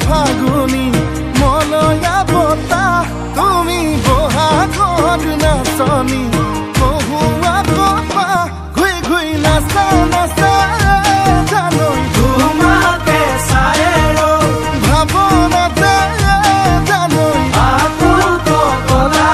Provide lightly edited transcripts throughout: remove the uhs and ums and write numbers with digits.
ফাগুনি মলয়া বতাহ তুমি বহাগৰ নাচনি বহুৱা কপা ঘুই ঘুই নাচা নাচা জানৈ তোমাকে চাই ভাৱনাতে জানৈ আকৌ পগলা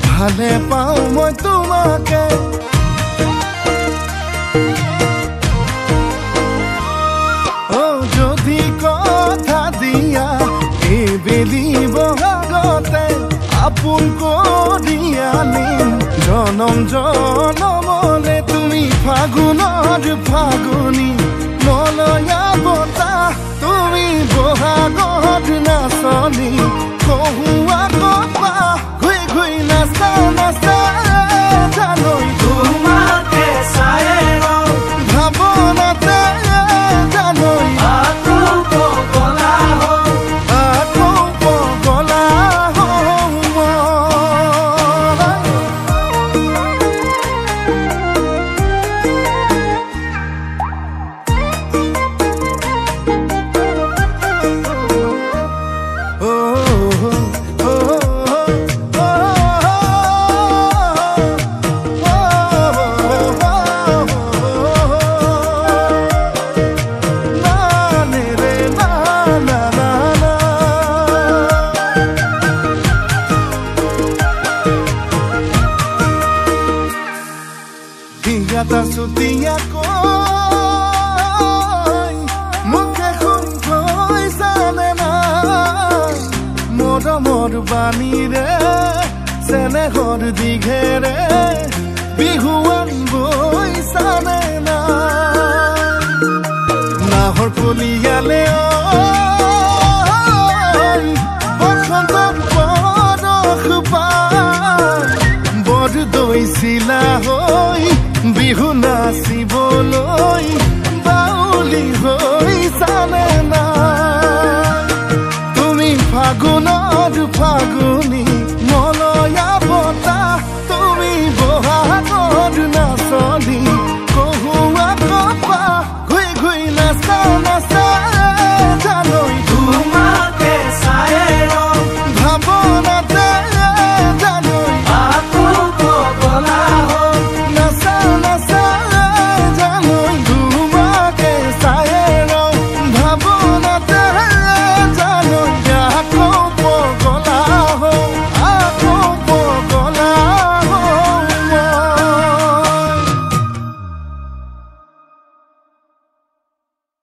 ভালে পাওঁ মই তোমাকে যদি কথা দিয়া এইবেলি বহাগতে আপোন কৰি আনিম জনম জনমলে তুমি ফাগুনৰ ফাগুনি মলয়া বতাহ তুমি বহাগৰ নাচনি কহুৱা কপা ঘুই ঘুই নাচা নাচা জানৈ তোমাকে চাই ভাৱনাতে জানৈ আকৌ পগলা Gata sutia koi muke khun koi sane na mor bani re sene hor dighere bihuan boy sane na hor puliale